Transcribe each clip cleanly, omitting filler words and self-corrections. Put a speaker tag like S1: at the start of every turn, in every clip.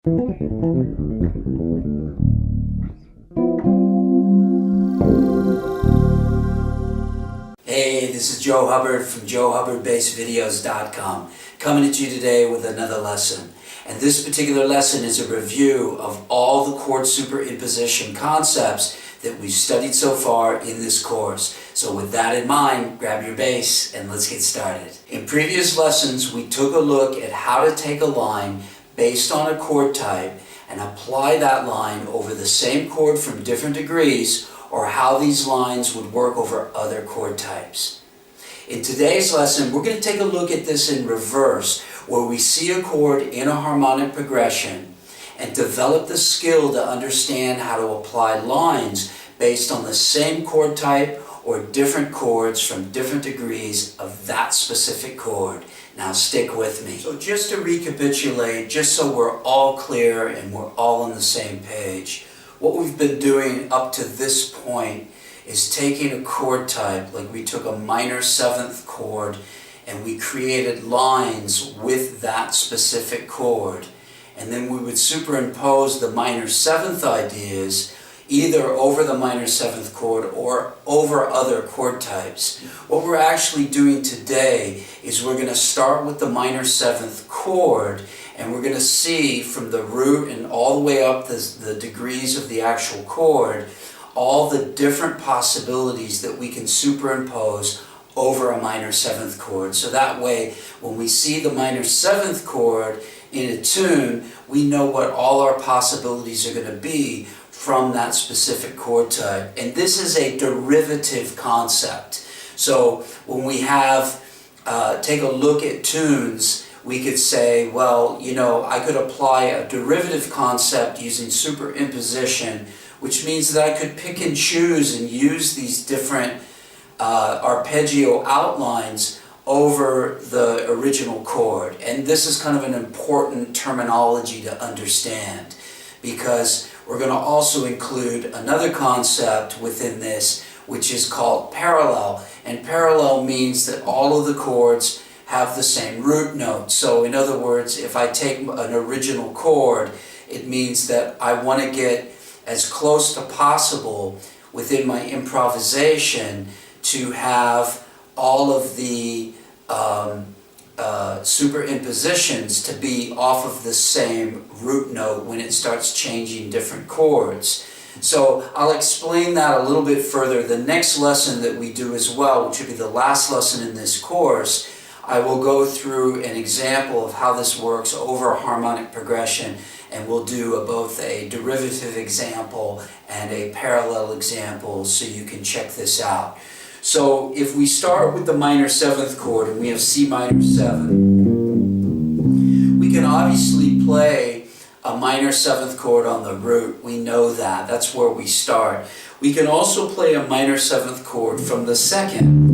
S1: Hey, this is Joe Hubbard from JoeHubbardBassVideos.com, coming at you today with another lesson. And this particular lesson is a review of all the chord superimposition concepts that we've studied so far in this course. So with that in mind, grab your bass and let's get started. In previous lessons, we took a look at how to take a line based on a chord type and apply that line over the same chord from different degrees, or how these lines would work over other chord types. In today's lesson, we're going to take a look at this in reverse, where we see a chord in a harmonic progression and develop the skill to understand how to apply lines based on the same chord type or different chords from different degrees of that specific chord. Now stick with me. So just to recapitulate, just so we're all clear and we're all on the same page, what we've been doing up to this point is taking a chord type, like we took a minor seventh chord and we created lines with that specific chord. And then we would superimpose the minor seventh ideas either over the minor seventh chord or over other chord types. What we're actually doing today is we're going to start with the minor seventh chord, and we're going to see from the root and all the way up the degrees of the actual chord all the different possibilities that we can superimpose over a minor seventh chord. So that way, when we see the minor seventh chord in a tune, we know what all our possibilities are going to be from that specific chord type. And this is a derivative concept. So when we have, take a look at tunes, we could say, well, you know, I could apply a derivative concept using superimposition, which means that I could pick and choose and use these different arpeggio outlines over the original chord. And this is kind of an important terminology to understand, because we're going to also include another concept within this, which is called parallel. And parallel means that all of the chords have the same root note. So in other words, if I take an original chord, it means that I want to get as close to possible within my improvisation to have all of the superimpositions to be off of the same root note when it starts changing different chords. So I'll explain that a little bit further. The next lesson that we do as well, which will be the last lesson in this course, I will go through an example of how this works over a harmonic progression, and we'll do both a derivative example and a parallel example so you can check this out. So if we start with the minor seventh chord and we have C minor 7, we can obviously play a minor seventh chord on the root. We know that. That's where we start. We can also play a minor seventh chord from the second.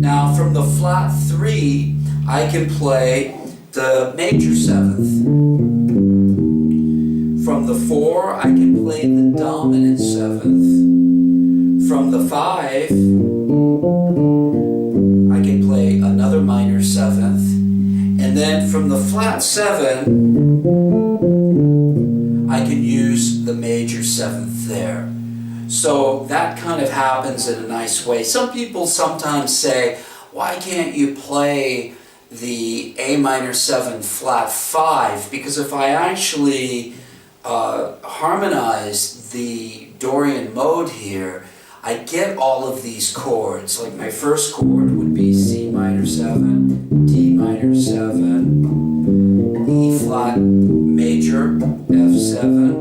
S1: Now from the flat 3, I can play the major seventh. From the 4, I can play the dominant seventh. From the 5, I can play another minor seventh. And then from the flat 7, I can use the major seventh there. So that kind of happens in a nice way. Some people sometimes say, why can't you play the A minor 7 flat 5? Because if I actually harmonize the Dorian mode here, I get all of these chords. Like my first chord would be C minor 7, D minor 7, E flat major, F7,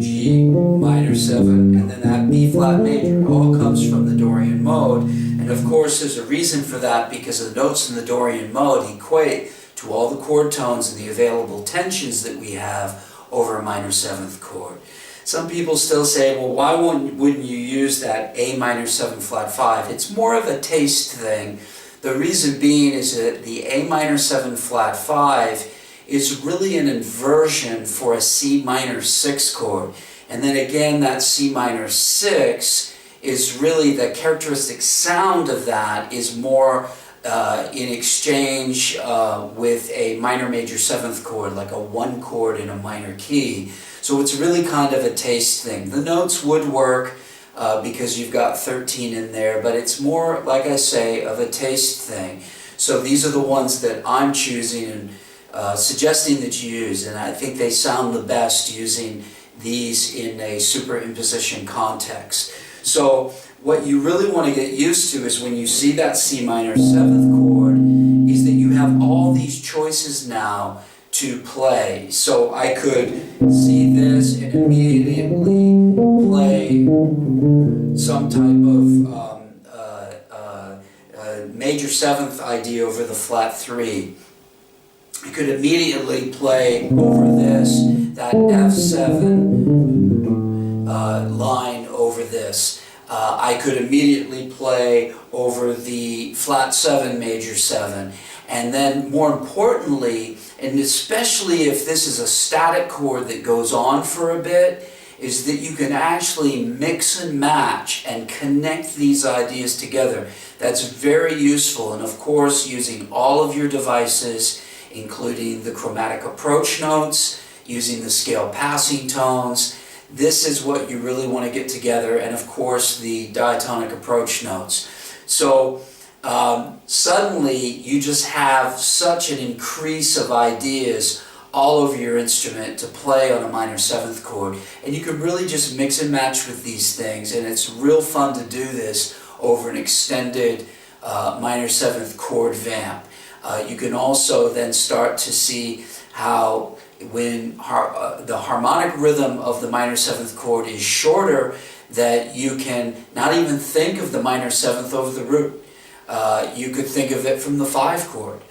S1: G minor 7, and then that B flat major all comes from the Dorian mode. And of course there's a reason for that, because the notes in the Dorian mode equate to all the chord tones and the available tensions that we have over a minor seventh chord. Some people still say, well, why wouldn't you use that A minor 7 flat 5? It's more of a taste thing. The reason being is that the A minor 7 flat 5 is really an inversion for a C minor 6 chord. And then again, that C minor 6 is really, the characteristic sound of that is more in exchange with a minor major seventh chord, like a 1 chord in a minor key. So it's really kind of a taste thing. The notes would work because you've got 13 in there, but it's more, like I say, of a taste thing. So these are the ones that I'm choosing and suggesting that you use, and I think they sound the best using these in a superimposition context. So what you really want to get used to is when you see that C minor seventh chord, is that you have all these choices now to play. So I could see this and immediately play some type of major seventh idea over the flat 3. I could immediately play over this, that F7 line over this. I could immediately play over the flat 7 major 7. And then more importantly, and especially if this is a static chord that goes on for a bit, is that you can actually mix and match and connect these ideas together. That's very useful, and of course using all of your devices, including the chromatic approach notes, using the scale passing tones. This is what you really want to get together, and of course the diatonic approach notes. So suddenly you just have such an increase of ideas all over your instrument to play on a minor seventh chord, and you can really just mix and match with these things, and it's real fun to do this over an extended minor seventh chord vamp. You can also then start to see how when the harmonic rhythm of the minor seventh chord is shorter, that you can not even think of the minor seventh over the root. You could think of it from the 5 chord.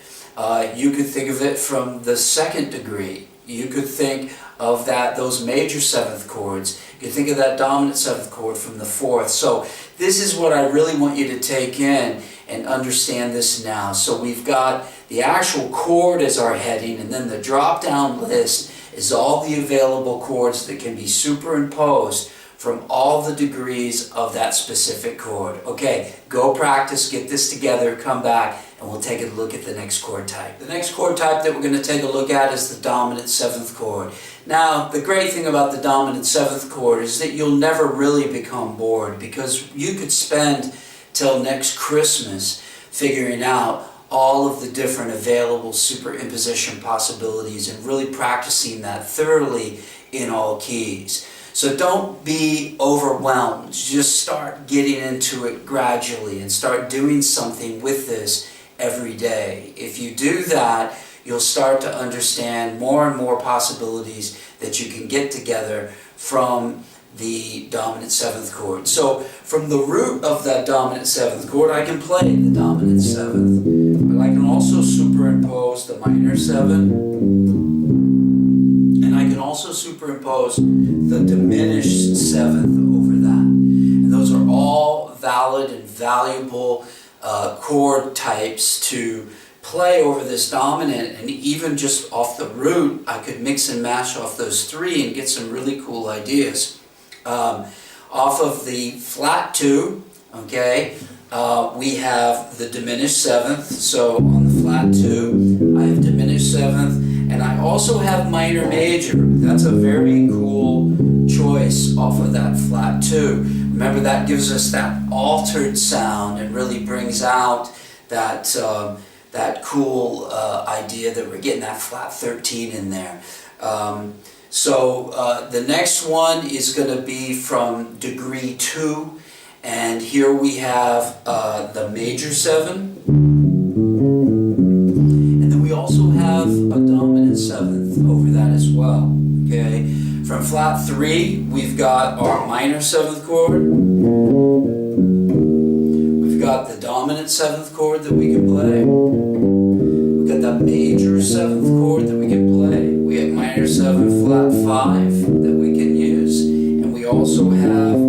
S1: You could think of it from the 2nd degree. You could think of those major seventh chords. You could think of that dominant seventh chord from the 4th. So this is what I really want you to take in and understand this now. So we've got the actual chord as our heading, and then the drop-down list is all the available chords that can be superimposed from all the degrees of that specific chord. Okay, go practice, get this together, come back, and we'll take a look at the next chord type. The next chord type that we're going to take a look at is the dominant seventh chord. Now, the great thing about the dominant seventh chord is that you'll never really become bored, because you could spend till next Christmas figuring out all of the different available superimposition possibilities and really practicing that thoroughly in all keys. So don't be overwhelmed. Just start getting into it gradually and start doing something with this every day. If you do that, you'll start to understand more and more possibilities that you can get together from the dominant seventh chord. So from the root of that dominant seventh chord, I can play the dominant seventh, but I can also superimpose the minor 7, and I can also superimpose the diminished 7th over that. And those are all valid and valuable chord types to play over this dominant, and even just off the root, I could mix and match off those 3 and get some really cool ideas. Off of the flat 2, okay, we have the diminished 7th. So on the flat 2, I have diminished 7th, and I also have minor major. That's a very cool choice off of that flat 2. Remember, that gives us that altered sound and really brings out that that cool idea that we're getting that flat 13 in there. So the next one is going to be from degree 2, and here we have the major 7, and then we also have a dominant 7th over that as well. Okay, from flat 3, we've got our minor 7th chord. We've got the dominant 7th chord that we can play. We've got the major 7th chord that we can play. We have minor 7 flat 5 that we can use, and we also have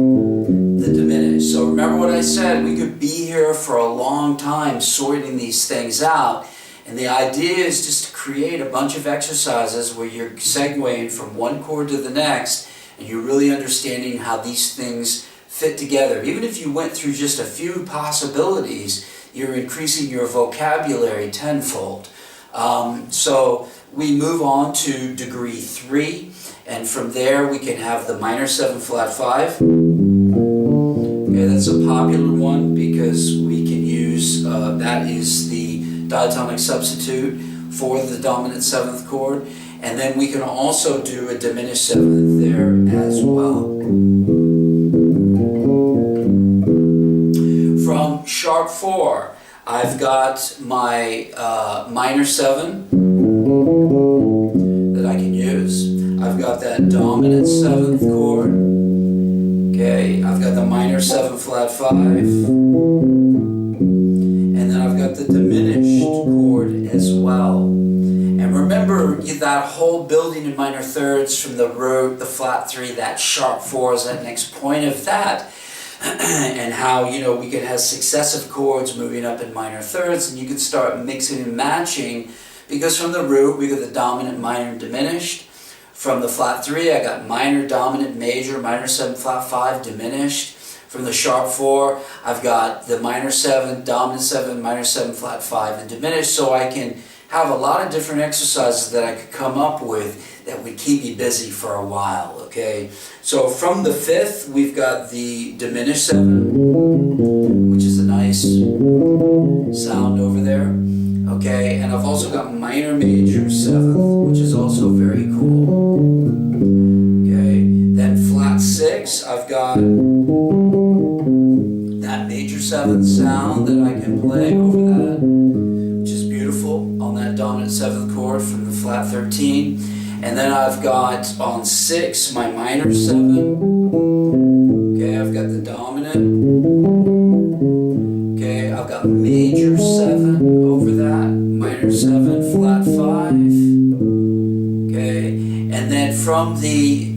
S1: the diminished. So remember what I said, we could be here for a long time sorting these things out, and the idea is just to create a bunch of exercises where you're segueing from one chord to the next, and you're really understanding how these things fit together. Even if you went through just a few possibilities, you're increasing your vocabulary tenfold. So we move on to degree 3, and from there we can have the minor 7 flat 5. Okay, that's a popular one because we can use, that is the diatonic substitute for the dominant 7th chord. And then we can also do a diminished 7th there as well. From sharp 4, I've got my minor 7 that I can use. I've got that dominant 7th chord. Okay, I've got the minor 7 flat 5. And then I've got the diminished chord as well. And remember that whole building in minor thirds from the root, the flat 3, that sharp 4 is that next point of that. And how, you know, we could have successive chords moving up in minor thirds, and you could start mixing and matching, because from the root we got the dominant, minor, and diminished. From the flat 3 I got minor, dominant, major, minor 7 flat 5, diminished. From the sharp 4 I've got the minor 7, dominant 7, minor 7 flat 5, and diminished. So I can have a lot of different exercises that I could come up with that would keep me busy for a while, okay? So from the 5th, we've got the diminished 7, which is a nice sound over there, okay? And I've also got minor, major 7th, which is also very cool, okay? Then flat 6, I've got that major 7th sound that I can play over that, which is beautiful on that dominant 7th chord from the flat 13. And then I've got on 6 my minor 7. Okay, I've got the dominant. Okay, I've got major 7 over that. Minor 7, flat 5. Okay, and then from the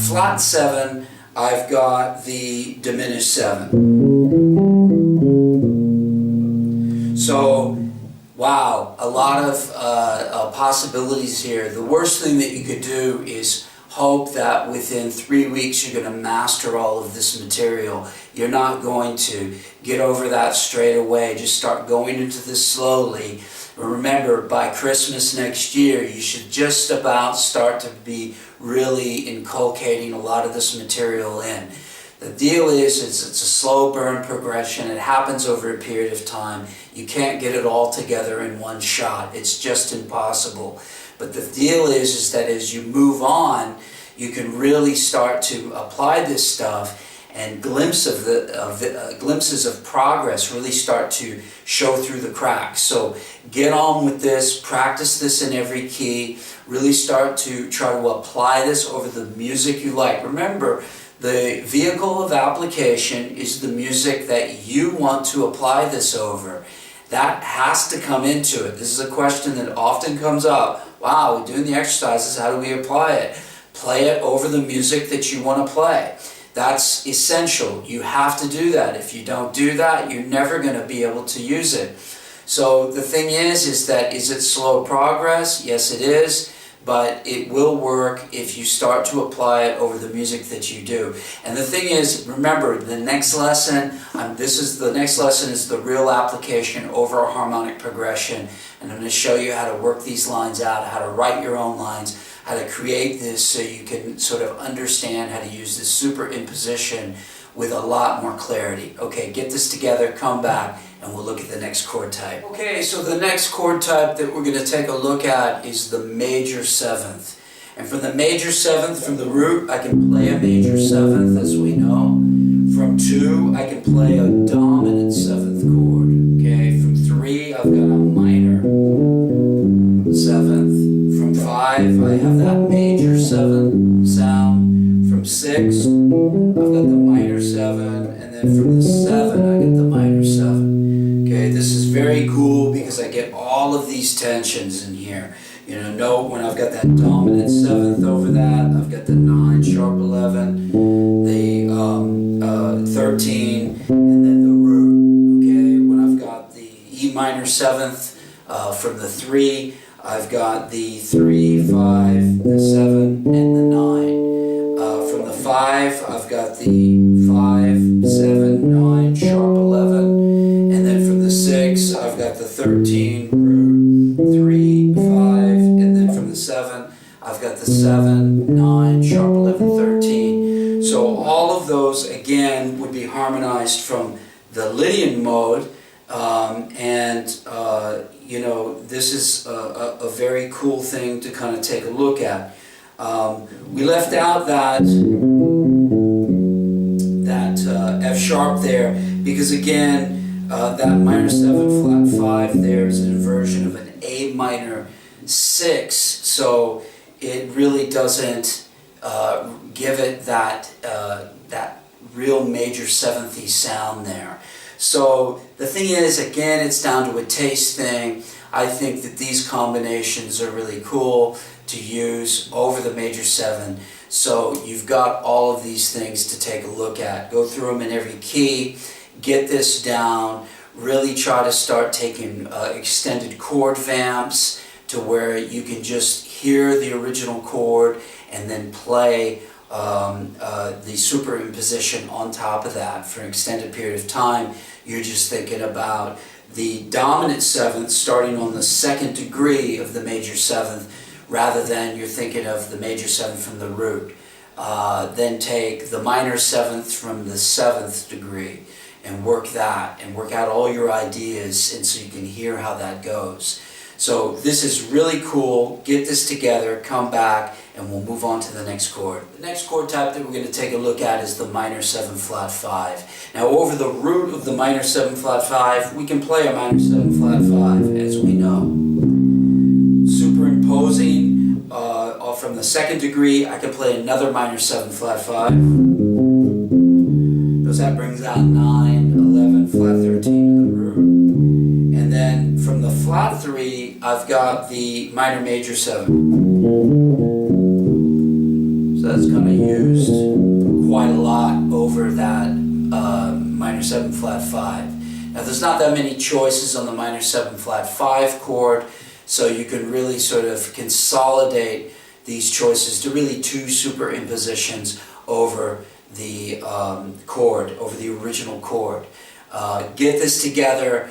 S1: flat 7, I've got the diminished 7. So, wow, a lot of possibilities here. The worst thing that you could do is hope that within 3 weeks you're going to master all of this material. You're not going to get over that straight away. Just start going into this slowly. Remember, by Christmas next year, you should just about start to be really inculcating a lot of this material in. The deal is, it's a slow burn progression. It happens over a period of time. You can't get it all together in one shot. It's just impossible. But the deal is that as you move on, you can really start to apply this stuff, and glimpses of progress really start to show through the cracks. So get on with this, practice this in every key, really start to try to apply this over the music you like. Remember, the vehicle of application is the music that you want to apply this over. That has to come into it. This is a question that often comes up. Wow, we're doing the exercises, how do we apply it? Play it over the music that you want to play. That's essential. You have to do that. If you don't do that, you're never going to be able to use it. So the thing is it slow progress? Yes, it is. But it will work if you start to apply it over the music that you do. And the thing is, remember, the next lesson, the next lesson is the real application over a harmonic progression. And I'm going to show you how to work these lines out, how to write your own lines, how to create this so you can sort of understand how to use this superimposition with a lot more clarity. Okay, get this together, come back, and we'll look at the next chord type. Okay, so the next chord type that we're going to take a look at is the major 7th. And from the major 7th, from the root, I can play a major 7th, as we know. From 2, I can play a dominant 7th chord. Okay, from 3, I've got a minor 7th. From 5, I have that major 7 sound. From 6, I've got the minor 7, and then from the 7, I get the minor 7. Okay, this is very cool because I get all of these tensions in here. You know, note when I've got that dominant 7th over that, I've got the 9 sharp 11, the 13, and then the root. Okay, when I've got the E minor 7th from the 3, I've got the 3, 5, the 7, and the 9. From the 5, I've got the 5, 7, 9, sharp 11, and then from the 6, 7, I've got the 7, 9, sharp 11, 13. So all of those, again, would be harmonized from the Lydian mode, you know, this is a very cool thing to kind of take a look at. We left out that F sharp there because, again, that minor 7 flat 5 there is an inversion of an A minor 6, so it really doesn't give it that real major 7th sound there. So the thing is, again, it's down to a taste thing. I think that these combinations are really cool to use over the major 7. So you've got all of these things to take a look at. Go through them in every key, get this down, really try to start taking extended chord vamps to where you can just hear the original chord and then play the superimposition on top of that for an extended period of time. You're just thinking about the dominant 7th starting on the 2nd degree of the major 7th rather than you're thinking of the major 7th from the root. Then take the minor 7th from the 7th degree and work that and work out all your ideas, and so you can hear how that goes. So this is really cool. Get this together, come back, and we'll move on to the next chord. The next chord type that we're going to take a look at is the minor 7 flat 5. Now over the root of the minor 7 flat 5, we can play a minor 7 flat 5, as we know. Superimposing from the 2nd degree, I can play another minor 7 flat 5. Notice that brings out 9, 11, flat 13 to the root. And then from the flat 3, I've got the minor major 7. So that's kind of used quite a lot over that minor 7 flat 5. Now there's not that many choices on the minor 7 flat 5 chord, so you can really sort of consolidate these choices to really 2 superimpositions over the chord, over the original chord. Get this together.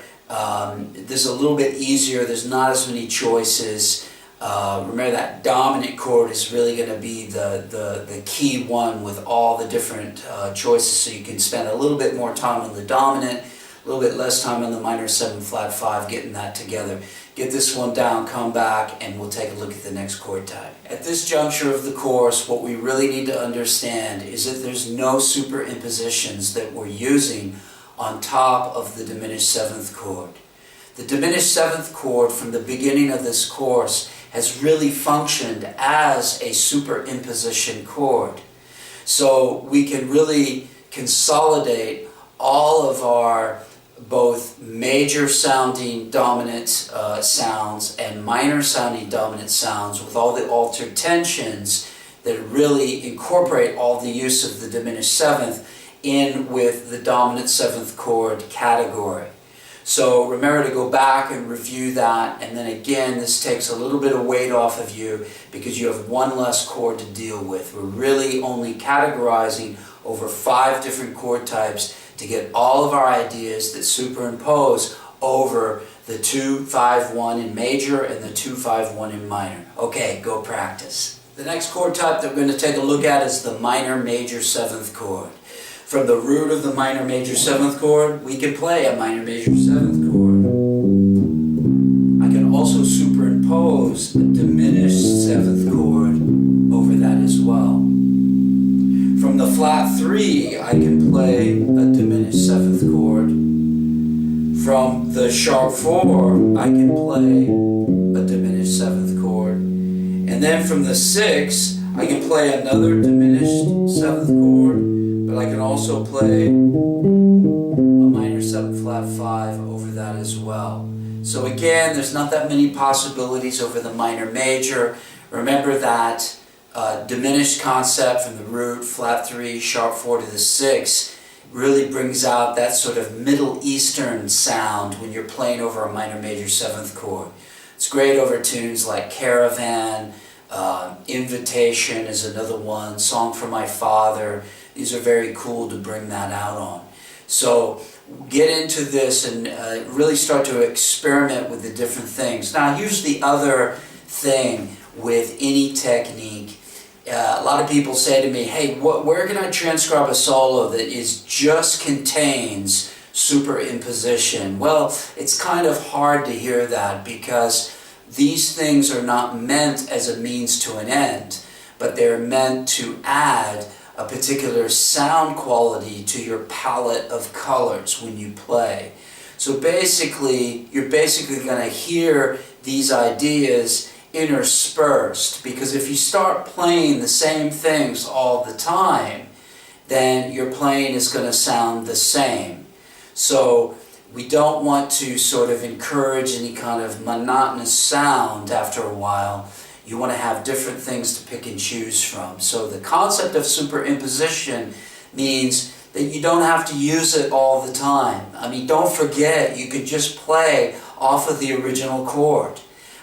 S1: This is a little bit easier. There's not as many choices. Remember that dominant chord is really going to be the key one with all the different choices, so you can spend a little bit more time on the dominant, a little bit less time on the minor 7 flat 5 getting that together. Get this one down, come back, and we'll take a look at the next chord type. At this juncture of the course, what we really need to understand is that there's no superimpositions that we're using on top of the diminished 7th chord. The diminished 7th chord from the beginning of this course has really functioned as a superimposition chord. So we can really consolidate all of our both major sounding dominant sounds and minor sounding dominant sounds with all the altered tensions that really incorporate all the use of the diminished 7th in with the dominant 7th chord category. So remember to go back and review that, and then again this takes a little bit of weight off of you because you have one less chord to deal with. We're really only categorizing over 5 different chord types to get all of our ideas that superimpose over the 2-5-1 in major and the 2-5-1 in minor. Okay, go practice. The next chord type that we're going to take a look at is the minor major 7th chord. From the root of the minor major 7th chord, we can play a minor major 7th chord. I can also superimpose a diminished 7th chord over that as well. From the flat 3, I can play a diminished 7th chord. From the sharp 4, I can play a diminished 7th chord. And then from the 6, I can play another diminished 7th chord, but I can also play a minor 7 flat 5 over that as well. So again, there's not that many possibilities over the minor major. Remember that diminished concept from the root, flat 3, sharp 4 to the 6 really brings out that sort of Middle Eastern sound when you're playing over a minor major 7th chord. It's great over tunes like Caravan, Invitation is another one, Song for My Father. These are very cool to bring that out on. So get into this and really start to experiment with the different things. Now here's the other thing with any technique. A lot of people say to me, hey, where can I transcribe a solo that just contains superimposition? Well, it's kind of hard to hear that because these things are not meant as a means to an end, but they're meant to add a particular sound quality to your palette of colors when you play. So basically, you're basically going to hear these ideas interspersed, because if you start playing the same things all the time, then your playing is going to sound the same. So we don't want to sort of encourage any kind of monotonous sound after a while. You want to have different things to pick and choose from. So the concept of superimposition means that you don't have to use it all the time. I mean, don't forget, you could just play off of the original chord.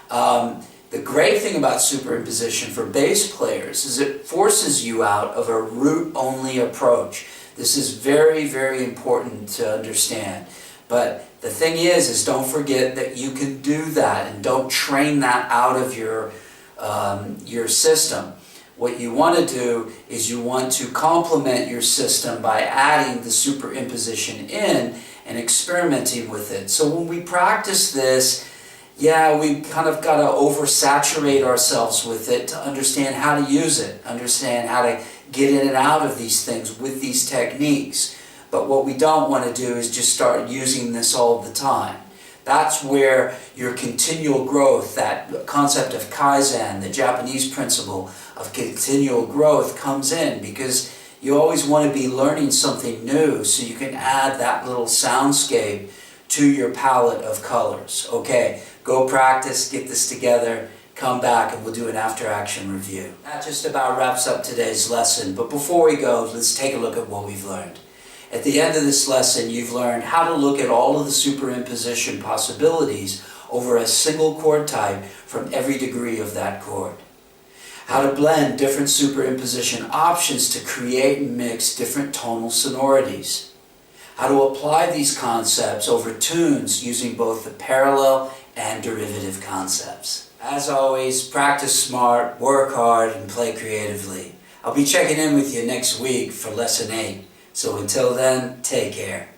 S1: The great thing about superimposition for bass players is it forces you out of a root-only approach. This is very, very important to understand. But the thing is don't forget that you can do that, and don't train that out of your system. What you want to do is you want to complement your system by adding the superimposition in and experimenting with it. So when we practice this, yeah, we kind of got to oversaturate ourselves with it to understand how to use it, understand how to get in and out of these things with these techniques. But what we don't want to do is just start using this all the time. That's where your continual growth, that concept of Kaizen, the Japanese principle of continual growth, comes in, because you always want to be learning something new so you can add that little soundscape to your palette of colors. Okay, go practice, get this together, come back, and we'll do an after-action review. That just about wraps up today's lesson, but before we go, let's take a look at what we've learned. At the end of this lesson, you've learned how to look at all of the superimposition possibilities over a single chord type from every degree of that chord. How to blend different superimposition options to create and mix different tonal sonorities. How to apply these concepts over tunes using both the parallel and derivative concepts. As always, practice smart, work hard, and play creatively. I'll be checking in with you next week for Lesson 8. So until then, take care.